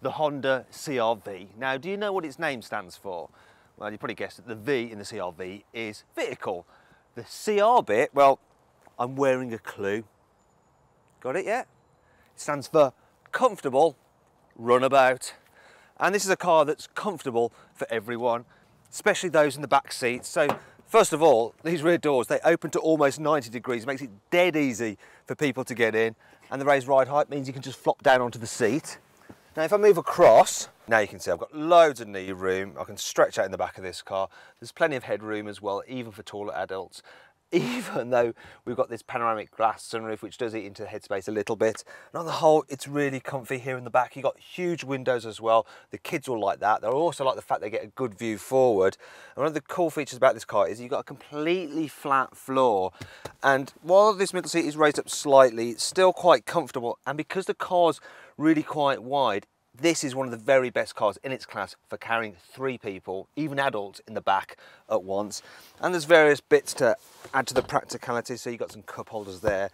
the Honda CR-V. Now, do you know what its name stands for? Well, you probably guessed that the V in the CR-V is vehicle. The CR bit, well, I'm wearing a clue. Got it yet? It stands for comfortable runabout. And this is a car that's comfortable for everyone, especially those in the back seats. So first of all, these rear doors, they open to almost 90 degrees. It makes it dead easy for people to get in. And the raised ride height means you can just flop down onto the seat. Now, if I move across, now you can see I've got loads of knee room. I can stretch out in the back of this car. There's plenty of headroom as well, even for taller adults. Even though we've got this panoramic glass sunroof, which does eat into the headspace a little bit. And on the whole, it's really comfy here in the back. You've got huge windows as well. The kids will like that. They'll also like the fact they get a good view forward. And one of the cool features about this car is you've got a completely flat floor. And while this middle seat is raised up slightly, it's still quite comfortable. And because the car's really quite wide, this is one of the very best cars in its class for carrying 3 people, even adults, in the back at once. And there's various bits to add to the practicality. So you've got some cup holders there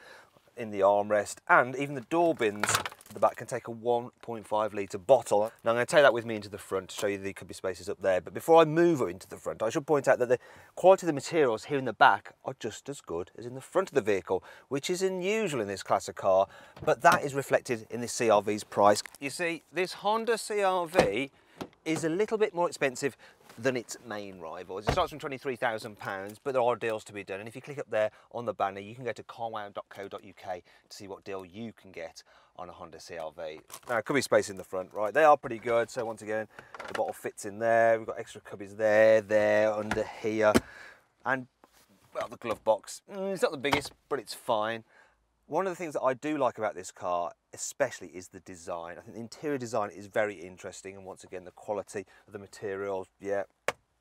in the armrest, and even the door bins at the back can take a 1.5 litre bottle. Now I'm going to take that with me into the front to show you there could be spaces up there. But before I move into the front, I should point out that the quality of the materials here in the back are just as good as in the front of the vehicle, which is unusual in this class of car, but that is reflected in this CR-V's price. You see, this Honda CR-V is a little bit more expensive than its main rivals. It starts from £23,000, but there are deals to be done. And if you click up there on the banner, you can go to carwow.co.uk to see what deal you can get on a Honda CR-V. Now, it could be space in the front, right? They are pretty good. So once again, the bottle fits in there. We've got extra cubbies there, under here. And, well, the glove box, it's not the biggest, but it's fine. One of the things that I do like about this car, especially, is the design. I think the interior design is very interesting, and once again, the quality of the materials, yeah,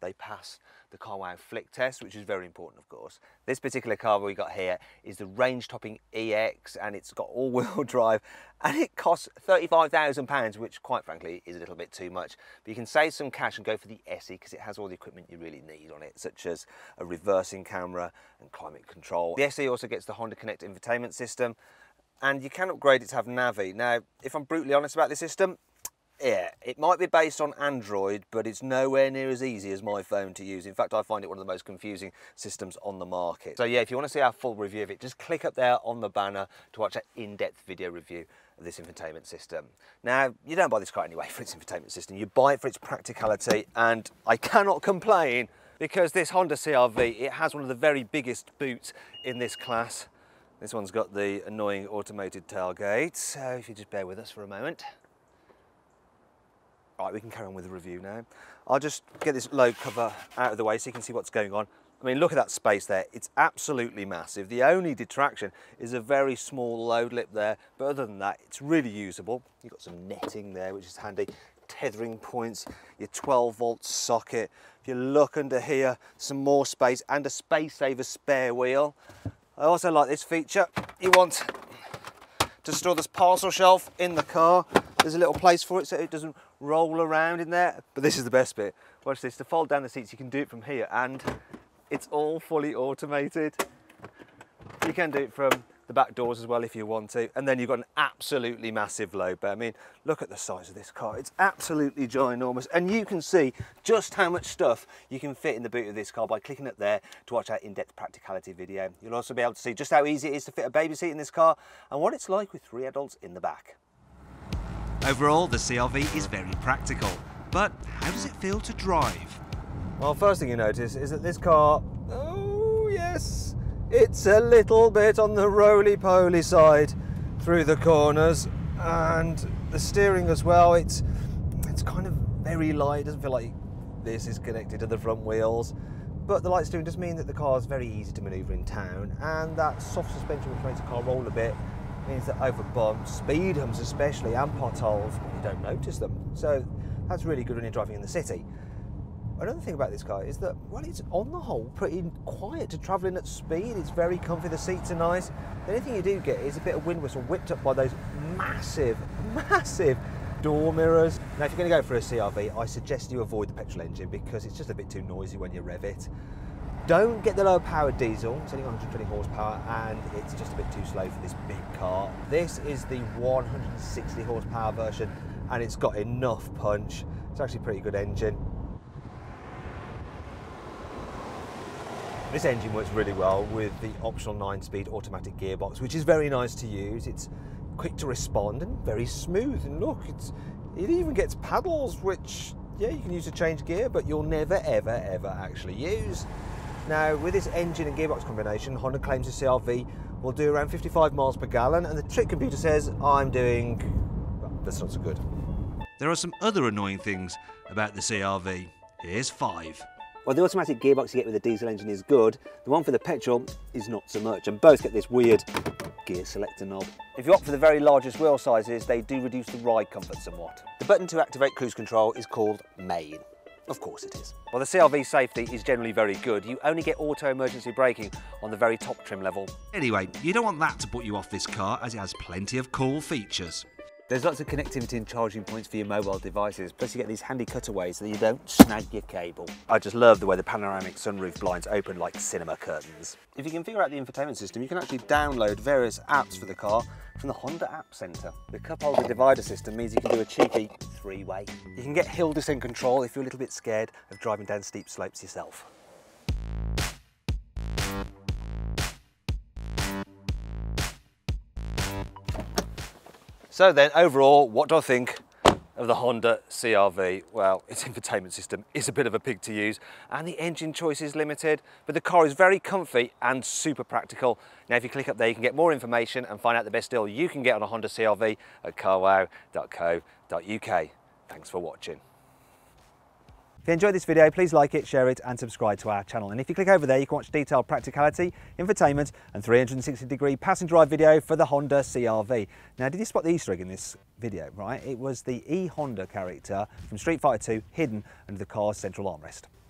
they pass the carwow flick test, which is very important, of course. This particular car we got here is the range-topping EX, and it's got all-wheel drive, and it costs £35,000, which, quite frankly, is a little bit too much. But you can save some cash and go for the SE because it has all the equipment you really need on it, such as a reversing camera and climate control. The SE also gets the Honda Connect infotainment system, and you can upgrade it to have Navi. Now, if I'm brutally honest about this system, yeah, it might be based on Android, but it's nowhere near as easy as my phone to use. In fact, I find it one of the most confusing systems on the market. So yeah, if you want to see our full review of it, just click up there on the banner to watch an in-depth video review of this infotainment system. Now, you don't buy this car anyway for its infotainment system. You buy it for its practicality, and I cannot complain because this Honda CR-V, it has one of the very biggest boots in this class. This one's got the annoying automated tailgate, so if you just bear with us for a moment. Right, we can carry on with the review now. I'll just get this load cover out of the way so you can see what's going on. I mean, look at that space there. It's absolutely massive. The only detraction is a very small load lip there, but other than that, it's really usable. You've got some netting there, which is handy. Tethering points, your 12-volt socket. If you look under here, some more space and a space saver spare wheel. I also like this feature. You want to store this parcel shelf in the car. There's a little place for it so it doesn't roll around in there. But this is the best bit. Watch this, to fold down the seats, you can do it from here, and it's all fully automated. You can do it from the back doors as well if you want to. And then you've got an absolutely massive load bay. I mean, look at the size of this car. It's absolutely ginormous. And you can see just how much stuff you can fit in the boot of this car by clicking up there to watch our in-depth practicality video. You'll also be able to see just how easy it is to fit a baby seat in this car and what it's like with 3 adults in the back. Overall, the CR-V is very practical, but how does it feel to drive? Well, first thing you notice is that this car, oh yes, it's a little bit on the roly-poly side through the corners, and the steering as well, it's kind of very light. It doesn't feel like this is connected to the front wheels, but the light steering does mean that the car is very easy to manoeuvre in town, and that soft suspension which makes the car roll a bit means that over bumps, speed humps especially, and potholes, you don't notice them. So that's really good when you're driving in the city. Another thing about this car is that, well, it's on the whole pretty quiet to travel in at speed. It's very comfy, the seats are nice. The only thing you do get is a bit of wind whistle whipped up by those massive, massive door mirrors. Now, if you're going to go for a CR-V, I suggest you avoid the petrol engine because it's just a bit too noisy when you rev it. Don't get the lower powered diesel, it's only 120 horsepower and it's just a bit too slow for this big car. This is the 160 horsepower version and it's got enough punch. It's actually a pretty good engine. This engine works really well with the optional 9-speed automatic gearbox, which is very nice to use. It's quick to respond and very smooth. And look, it even gets paddles, which, yeah, you can use to change gear, but you'll never, ever, ever actually use. Now, with this engine and gearbox combination, Honda claims the CR-V will do around 55 miles per gallon, and the trick computer says I'm doing, well, that's not so good. There are some other annoying things about the CR-V. Here's 5. Well, the automatic gearbox you get with the diesel engine is good. The one for the petrol is not so much, and both get this weird gear selector knob. If you opt for the very largest wheel sizes, they do reduce the ride comfort somewhat. The button to activate cruise control is called Main. Of course it is. Well, the CR-V safety is generally very good. You only get auto emergency braking on the very top trim level. Anyway, you don't want that to put you off this car, as it has plenty of cool features. There's lots of connectivity and charging points for your mobile devices, plus you get these handy cutaways so that you don't snag your cable. I just love the way the panoramic sunroof blinds open like cinema curtains. If you configure out the infotainment system, you can actually download various apps for the car from the Honda App Centre. The cup holder divider system means you can do a cheeky 3-way. You can get hill descent control if you're a little bit scared of driving down steep slopes yourself. So then, overall, what do I think of the Honda CR-V? Well, its infotainment system is a bit of a pig to use, and the engine choice is limited, but the car is very comfy and super practical. Now, if you click up there, you can get more information and find out the best deal you can get on a Honda CR-V at carwow.co.uk. Thanks for watching. If you enjoyed this video, please like it, share it and subscribe to our channel. And if you click over there, you can watch detailed practicality, infotainment and 360-degree passenger drive video for the Honda CR-V. Now, did you spot the Easter egg in this video, right? It was the E-Honda character from Street Fighter 2 hidden under the car's central armrest.